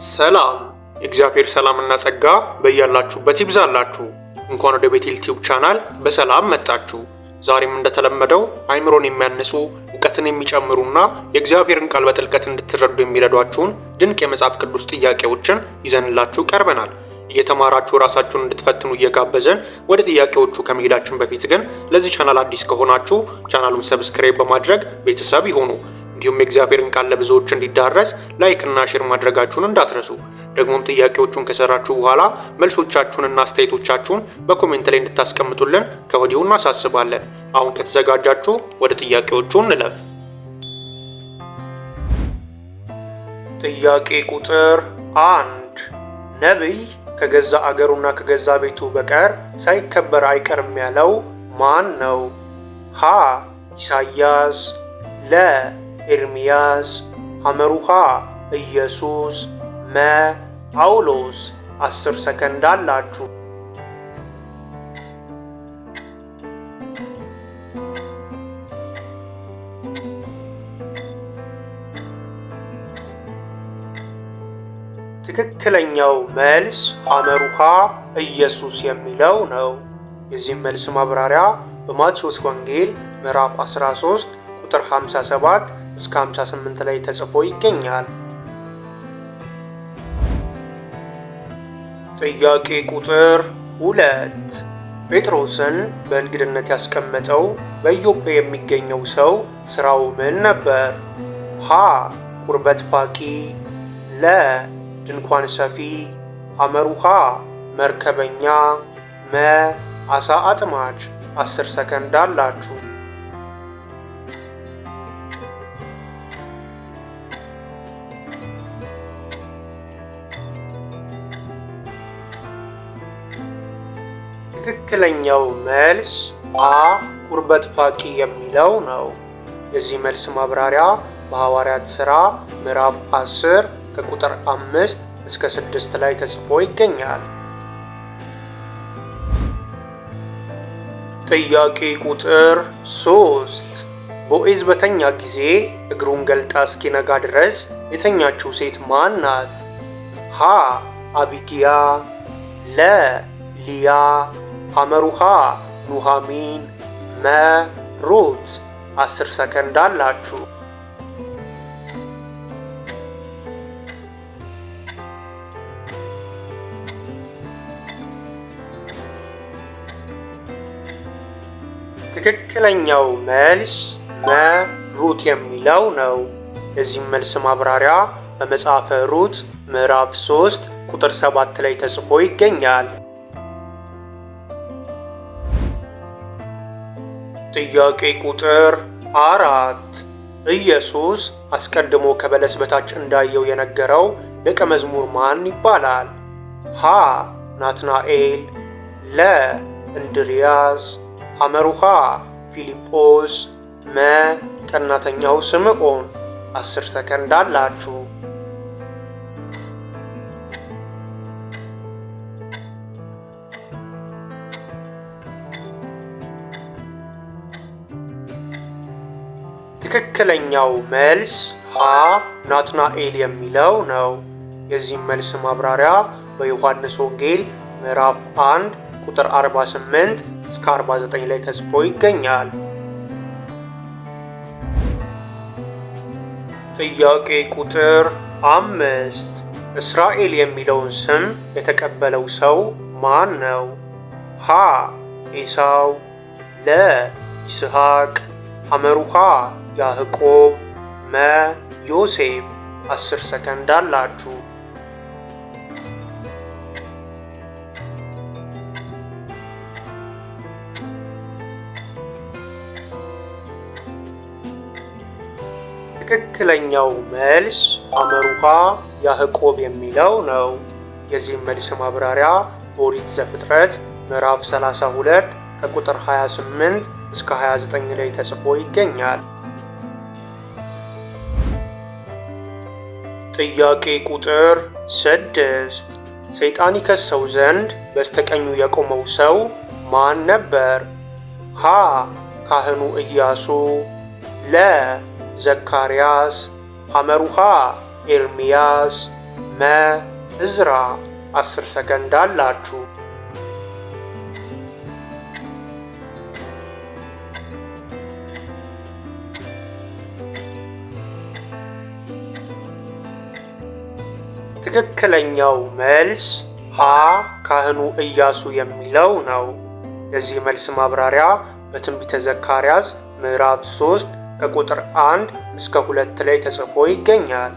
ሰላም የእግዚአብሔር ሰላምና ጸጋ በያላችሁበት ይብዛላችሁ። እንኳን ወደ ቤቴል ቲዩብ ቻናል በሰላም መጣችሁ። ዛሬም እንደተለመደው አይምሮን የሚያንጹ እውቀትን የሚጨምሩና የእግዚአብሔርን ቃል በጥልቀት እንድትረዱ የሚረዷችሁን ድንቅ የመጽሐፍ ቅዱስ ጥያቄዎችን ይዘንላችሁ ቀርበናል። እየተማራችሁ ራሳችሁን እንድትፈትኑ እየጋበዘን ወደ ጥያቄዎቹ ከመሄዳችን በፊት ግን ለዚህ ቻናል አዲስ ከሆናችሁ ቻናሉን ሰብስክራይብ በማድረግ ቤተሰብ ይሁኑ። እንዲሁም የእግዚአብሔርን ቃል ለብዙዎች እንዲዳረስ ላይክ እና ሼር ማድረጋችሁን እንዳትረሱ። ደግሞም ጥያቄዎቹን ከሰራችሁ በኋላ መልሶቻችሁንና አስተያየቶቻችሁን በኮሜንት ላይ እንድታስቀምጡልን ከወዲሁ እናሳስባለን። አሁን ከተዘጋጃችሁ ወደ ጥያቄዎቹ እንለፍ። ጥያቄ ቁጥር 1 ነቢይ ከገዛ አገሩና ከገዛ ቤቱ በቀር ሳይከበር አይቀርም ያለው ማን ነው? ሀ ኢሳይያስ፣ ለ ኤርሚያስ፣ ሐመሩሃ ኢየሱስ፣ መ ጳውሎስ። 10 ሰከንድ አላችሁ። ትክክለኛው መልስ ሐመሩሃ ኢየሱስ የሚለው ነው። የዚህም መልስ ማብራሪያ በማቴዎስ ወንጌል ምዕራፍ 13 ቁጥር 57 እስከ 58 ላይ ተጽፎ ይገኛል። ጥያቄ ቁጥር 2 ጴጥሮስን በእንግድነት ያስቀመጠው በኢዮጴ የሚገኘው ሰው ስራው ምን ነበር? ሀ ቁርበት ፋቂ፣ ለ ድንኳን ሰፊ፣ ሐመሩሃ መርከበኛ፣ መ አሳ አጥማጅ። 10 ሰከንድ አላችሁ። ትክክለኛው መልስ አ ቁርበት ፋቂ የሚለው ነው። የዚህ መልስ ማብራሪያ በሐዋርያት ሥራ ምዕራፍ 10 ከቁጥር 5 እስከ 6 ላይ ተጽፎ ይገኛል። ጥያቄ ቁጥር 3 ቦዔዝ በተኛ ጊዜ እግሩን ገልጣ እስኪነጋ ድረስ የተኛችው ሴት ማን ናት? ሀ አቢጊያ፣ ለ ሊያ፣ ሐመሩሃ ኑሃሚን፣ መ ሩት። 10 ሰከንድ አላችሁ። ትክክለኛው መልስ መ ሩት የሚለው ነው። የዚህም መልስ ማብራሪያ በመጽሐፈ ሩት ምዕራፍ 3 ቁጥር 7 ላይ ተጽፎ ይገኛል። ጥያቄ ቁጥር 4 ኢየሱስ አስቀድሞ ከበለስ በታች እንዳየው የነገረው ደቀ መዝሙር ማን ይባላል? ሀ ናትናኤል፣ ለ እንድርያስ፣ ሐመሩሃ ፊልጶስ፣ መ ቀናተኛው ስምዖን። 10 ሰከንድ አላችሁ። ትክክለኛው መልስ ሀ ናትናኤል የሚለው ነው። የዚህም መልስ ማብራሪያ በዮሐንስ ወንጌል ምዕራፍ 1 ቁጥር 48 እስከ 49 ላይ ተጽፎ ይገኛል። ጥያቄ ቁጥር 5 እስራኤል የሚለውን ስም የተቀበለው ሰው ማን ነው? ሀ ኤሳው፣ ለ ይስሐቅ፣ ሐመሩሃ ያዕቆብ፣ መ ዮሴፍ። 10 ሰከንድ አላችሁ። ትክክለኛው መልስ ሐመሩሃ ያዕቆብ የሚለው ነው። የዚህም መልስ ማብራሪያ በኦሪት ዘፍጥረት ምዕራፍ 32 ከቁጥር 28 እስከ 29 ላይ ተጽፎ ይገኛል። ጥያቄ ቁጥር 6 ሰይጣን ይከሰው ዘንድ በስተቀኙ የቆመው ሰው ማን ነበር? ሀ ካህኑ ኢያሱ፣ ለ ዘካርያስ፣ ሐመሩሃ ኤርሚያስ፣ መ እዝራ 10 ሰከንድ አላችሁ። ትክክለኛው መልስ ሀ ካህኑ ኢያሱ የሚለው ነው። የዚህ መልስ ማብራሪያ በትንቢተ ዘካርያስ ምዕራፍ 3 ከቁጥር 1 እስከ 2 ላይ ተጽፎ ይገኛል።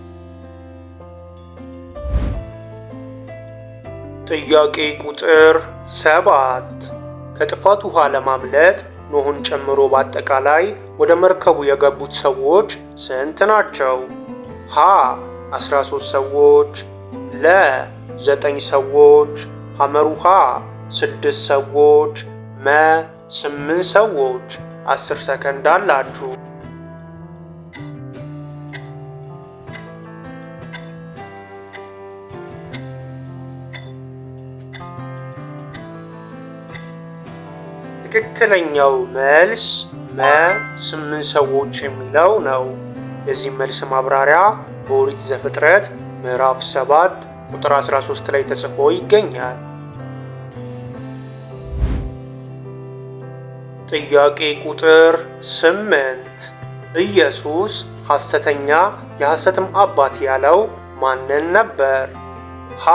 ጥያቄ ቁጥር 7 ከጥፋት ውሃ ለማምለጥ ኖህን ጨምሮ በአጠቃላይ ወደ መርከቡ የገቡት ሰዎች ስንት ናቸው? ሀ 13 ሰዎች፣ ለ 9 ሰዎች፣ ሐመሩሃ 6 ሰዎች፣ መ 8 ሰዎች። 10 ሰከንድ አላችሁ። ትክክለኛው መልስ መ 8 ሰዎች የሚለው ነው። የዚህ መልስ ማብራሪያ በኦሪት ዘፍጥረት ምዕራፍ 7 ቁጥር 13 ላይ ተጽፎ ይገኛል። ጥያቄ ቁጥር 8 ኢየሱስ ሐሰተኛ የሐሰትም አባት ያለው ማንን ነበር? ሀ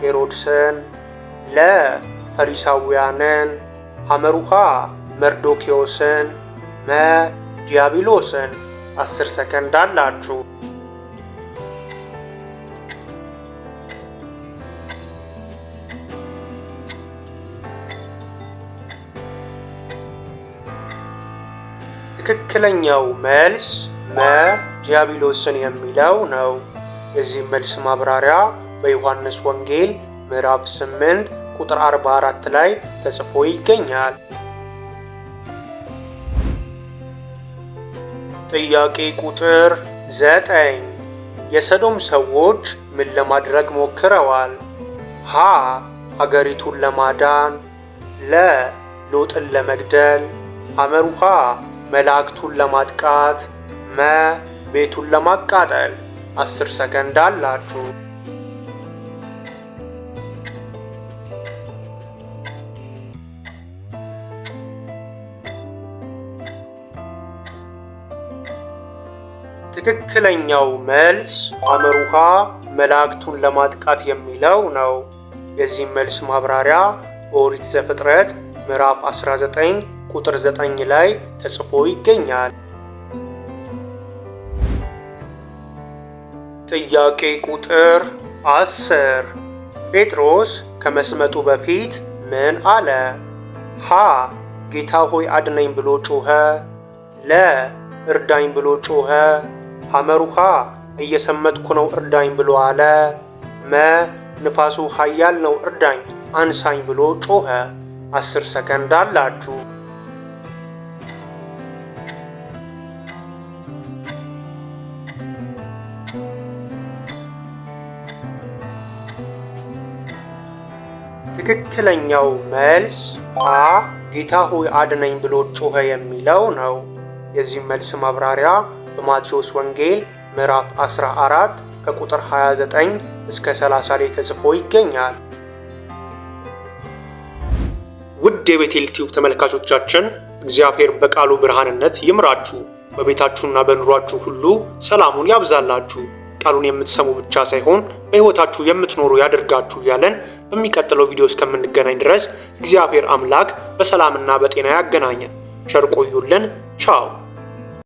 ሄሮድስን፣ ለ ፈሪሳውያንን፣ ሐመሩሃ መርዶክዮስን፣ መ ዲያብሎስን። 10 ሰከንድ አላችሁ። ትክክለኛው መልስ መ ዲያብሎስን የሚለው ነው። የዚህ መልስ ማብራሪያ በዮሐንስ ወንጌል ምዕራፍ 8 ቁጥር 44 ላይ ተጽፎ ይገኛል። ጥያቄ ቁጥር 9 የሰዶም ሰዎች ምን ለማድረግ ሞክረዋል? ሀ ሀገሪቱን ለማዳን፣ ለ ሎጥን ለመግደል፣ ሐመሩሃ መላእክቱን ለማጥቃት፣ መ ቤቱን ለማቃጠል። 10 ሰከንድ አላችሁ። ትክክለኛው መልስ ሐመሩሃ መላእክቱን ለማጥቃት የሚለው ነው። የዚህ መልስ ማብራሪያ በኦሪት ዘፍጥረት ምዕራፍ 19 ቁጥር 9 ላይ ተጽፎ ይገኛል። ጥያቄ ቁጥር 10 ጴጥሮስ ከመስመጡ በፊት ምን አለ? ሀ ጌታ ሆይ አድነኝ ብሎ ጮኸ፣ ለ እርዳኝ ብሎ ጮኸ፣ ሐመሩሃ እየሰመጥኩ ነው እርዳኝ ብሎ አለ፣ መ ንፋሱ ኃያል ነው እርዳኝ አንሳኝ ብሎ ጮኸ። 10 ሰከንድ አላችሁ። ትክክለኛው መልስ ሀ ጌታ ሆይ አድነኝ ብሎ ጮኸ የሚለው ነው። የዚህ መልስ ማብራሪያ በማቴዎስ ወንጌል ምዕራፍ 14 ከቁጥር 29 እስከ 30 ላይ ተጽፎ ይገኛል። ውድ የቤቴል ቲዩብ ተመልካቾቻችን እግዚአብሔር በቃሉ ብርሃንነት ይምራችሁ፣ በቤታችሁና በኑሯችሁ ሁሉ ሰላሙን ያብዛላችሁ፣ ቃሉን የምትሰሙ ብቻ ሳይሆን በሕይወታችሁ የምትኖሩ ያደርጋችሁ እያለን በሚቀጥለው ቪዲዮ እስከምንገናኝ ድረስ እግዚአብሔር አምላክ በሰላምና በጤና ያገናኘን። ቸር ቆዩልን። ቻው።